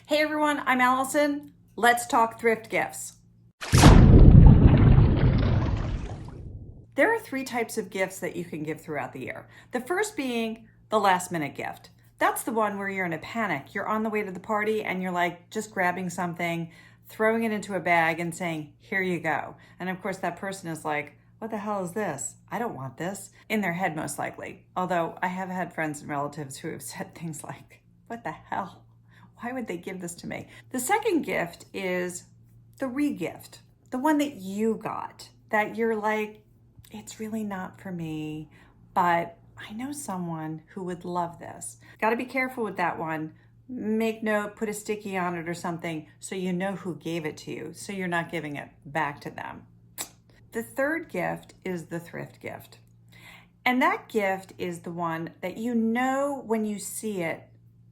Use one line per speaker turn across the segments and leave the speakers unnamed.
Hey everyone, I'm Allison. Let's talk thrift gifts. There are three types of gifts that you can give throughout the year. The first being the last minute gift. That's the one where you're in a panic. You're on the way to the party and you're like just grabbing something, throwing it into a bag and saying, here you go. And of course that person is like, what the hell is this? I don't want this. In their head most likely. Although I have had friends and relatives who have said things like, what the hell? Why would they give this to me? The second gift is the re-gift, the one that you got, that you're like, it's really not for me, but I know someone who would love this. Got to be careful with that one. Make note, put a sticky on it or something so you know who gave it to you, so you're not giving it back to them. The third gift is the thrift gift. And that gift is the one that you know when you see it,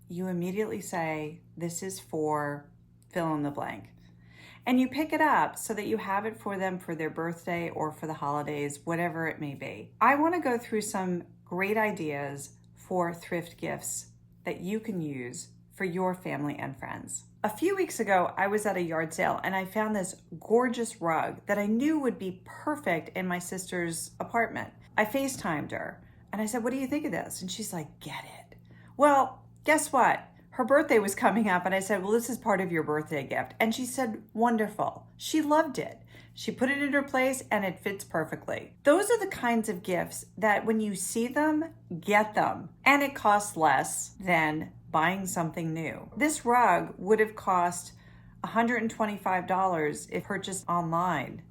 you immediately say, this is for fill in the blank. And you pick it up so that you have it for them for their birthday or for the holidays, whatever it may be. I want to go through some great ideas for thrift gifts that you can use for your family and friends. A few weeks ago, I was at a yard sale and I found this gorgeous rug that I knew would be perfect in my sister's apartment. I FaceTimed her and I said, what do you think of this? And she's like, get it. Well, guess what? Her birthday was coming up and I said, well, this is part of your birthday gift. And she said, wonderful. She loved it. She put it in her place and it fits perfectly. Those are the kinds of gifts that when you see them, get them. And it costs less than buying something new. This rug would have cost $125 if purchased online,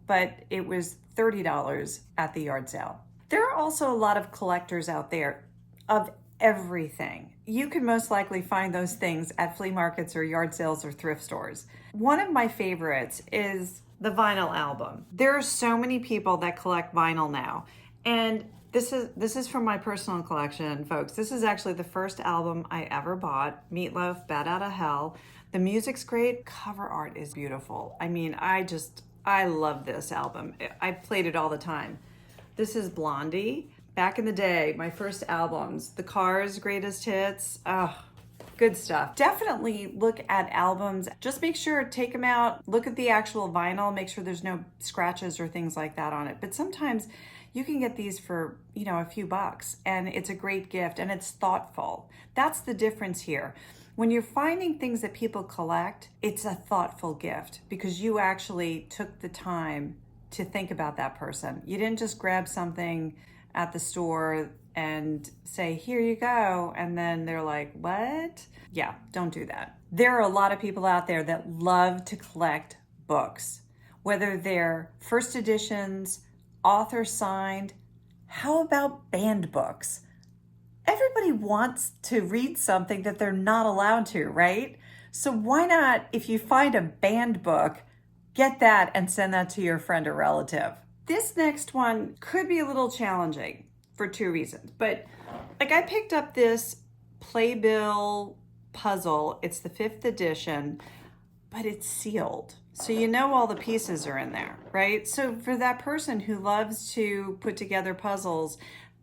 but it was $30 at the yard sale. There are also a lot of collectors out there of everything. You can most likely find those things at flea markets or yard sales or thrift stores. One of my favorites is the vinyl album. There are so many people that collect vinyl now. And this is from my personal collection, folks. This is actually the first album I ever bought, Meatloaf, Bat Outta Hell. The music's great, cover art is beautiful. I mean, I love this album. I played it all the time. This is Blondie. Back in the day, my first albums, The Cars, Greatest Hits, good stuff. Definitely look at albums. Just make sure, take them out, look at the actual vinyl, make sure there's no scratches or things like that on it. But sometimes you can get these for, a few bucks and it's a great gift and it's thoughtful. That's the difference here. When you're finding things that people collect, it's a thoughtful gift because you actually took the time to think about that person. You didn't just grab something at the store and say, here you go. And then they're like, what? Yeah, don't do that. There are a lot of people out there that love to collect books, whether they're first editions, author signed. How about banned books? Everybody wants to read something that they're not allowed to, right? So why not, if you find a banned book, get that and send that to your friend or relative. This next one could be a little challenging for two reasons, but I picked up this playbill puzzle. It's the 5th edition, but it's sealed. So you know all the pieces are in there, right? So for that person who loves to put together puzzles,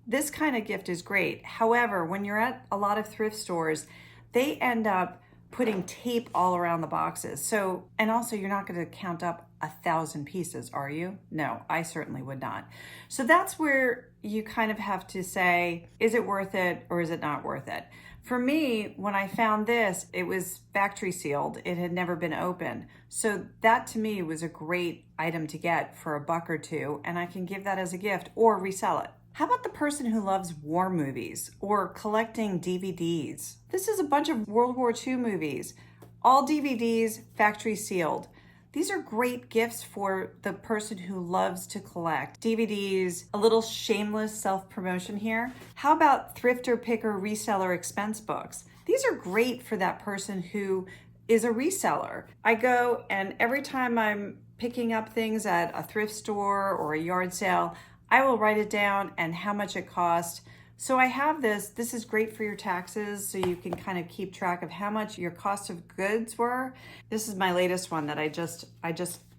this kind of gift is great. However, when you're at a lot of thrift stores, they end up putting tape all around the boxes. So, and also you're not going to count up 1,000 pieces, are you? No, I certainly would not. So that's where you kind of have to say, is it worth it or is it not worth it? For me, when I found this, it was factory sealed. It had never been opened. So that to me was a great item to get for $1 or $2, and I can give that as a gift or resell it. How about the person who loves war movies or collecting DVDs? This is a bunch of World War II movies, all DVDs, factory sealed. These are great gifts for the person who loves to collect DVDs. A little shameless self-promotion here. How about thrifter, picker, reseller expense books? These are great for that person who is a reseller. I go and every time I'm picking up things at a thrift store or a yard sale, I will write it down and how much it cost. So I have this. This is great for your taxes, so you can kind of keep track of how much your cost of goods were. This is my latest one that I just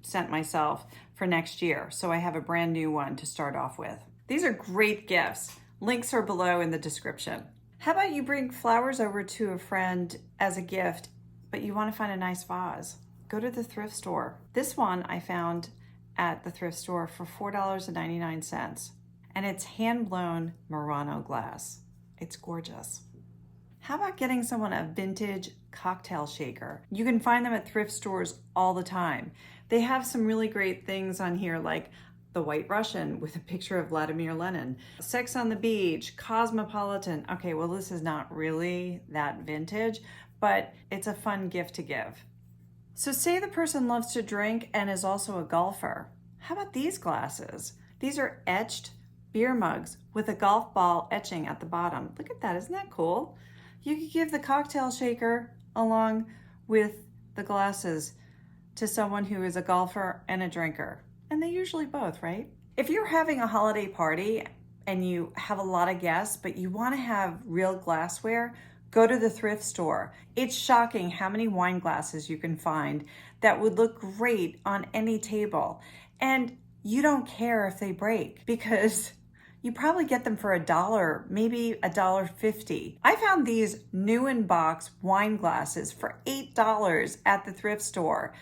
sent myself for next year. So I have a brand new one to start off with. These are great gifts. Links are below in the description. How about you bring flowers over to a friend as a gift, but you want to find a nice vase, go to the thrift store. This one I found at the thrift store for $4.99, and it's hand-blown Murano glass. It's gorgeous. How about getting someone a vintage cocktail shaker? You can find them at thrift stores all the time. They have some really great things on here, like the White Russian with a picture of Vladimir Lenin, Sex on the Beach, Cosmopolitan. Okay, well, this is not really that vintage, but it's a fun gift to give. So say the person loves to drink and is also a golfer. How about these glasses? These are etched beer mugs with a golf ball etching at the bottom. Look at that, isn't that cool? You could give the cocktail shaker along with the glasses to someone who is a golfer and a drinker. And they usually both, right? If you're having a holiday party and you have a lot of guests, but you want to have real glassware, go to the thrift store. It's shocking how many wine glasses you can find that would look great on any table. And you don't care if they break because you probably get them for $1, maybe $1.50. I found these new in box wine glasses for $8 at the thrift store.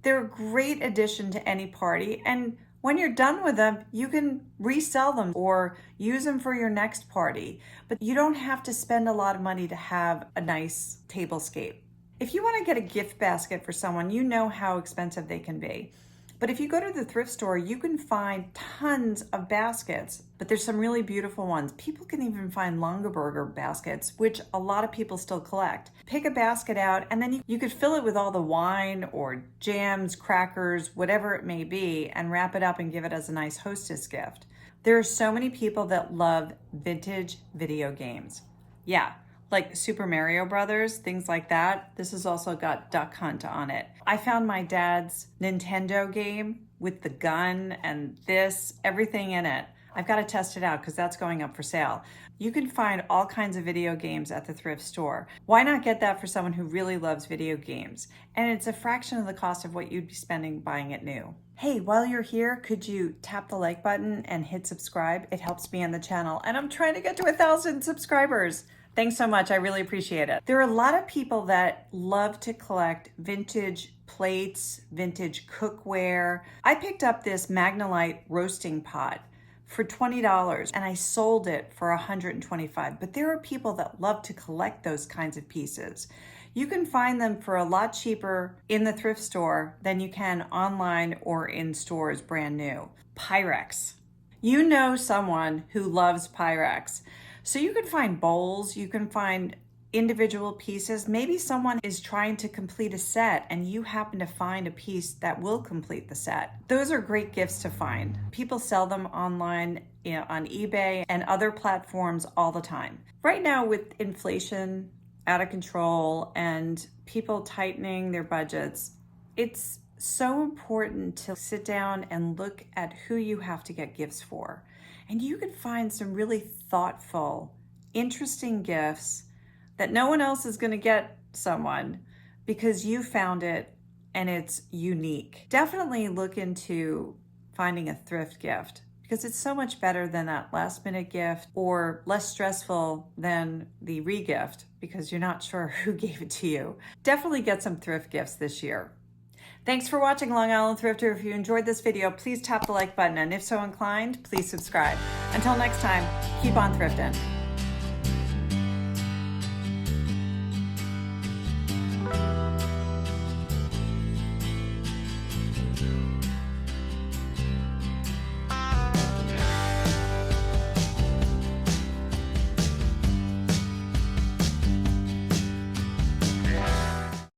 They're a great addition to any party, and when you're done with them, you can resell them or use them for your next party, but you don't have to spend a lot of money to have a nice tablescape. If you want to get a gift basket for someone, you know how expensive they can be. But if you go to the thrift store, you can find tons of baskets, but there's some really beautiful ones. People can even find Longaberger baskets, which a lot of people still collect. Pick a basket out, and then you could fill it with all the wine or jams, crackers, whatever it may be, and wrap it up and give it as a nice hostess gift. There are so many people that love vintage video games. Yeah, like Super Mario Brothers, things like that. This has also got Duck Hunt on it. I found my dad's Nintendo game with the gun and everything in it. I've got to test it out because that's going up for sale. You can find all kinds of video games at the thrift store. Why not get that for someone who really loves video games? And it's a fraction of the cost of what you'd be spending buying it new. Hey, while you're here, could you tap the like button and hit subscribe? It helps me on the channel, and I'm trying to get to 1,000 subscribers. Thanks so much. I really appreciate it. There are a lot of people that love to collect vintage plates, vintage cookware. I picked up this Magnolite roasting pot for $20 and I sold it for $125. But there are people that love to collect those kinds of pieces. You can find them for a lot cheaper in the thrift store than you can online or in stores brand new. Pyrex. You know someone who loves Pyrex. So you can find bowls, you can find individual pieces. Maybe someone is trying to complete a set and you happen to find a piece that will complete the set. Those are great gifts to find. People sell them online, on eBay and other platforms all the time. Right now with inflation out of control and people tightening their budgets, it's so important to sit down and look at who you have to get gifts for. And you can find some really thoughtful, interesting gifts that no one else is going to get someone because you found it and it's unique. Definitely look into finding a thrift gift because it's so much better than that last minute gift or less stressful than the re-gift because you're not sure who gave it to you. Definitely get some thrift gifts this year. Thanks for watching, Long Island Thrifter. If you enjoyed this video, please tap the like button, and if so inclined, please subscribe. Until next time, keep on thrifting.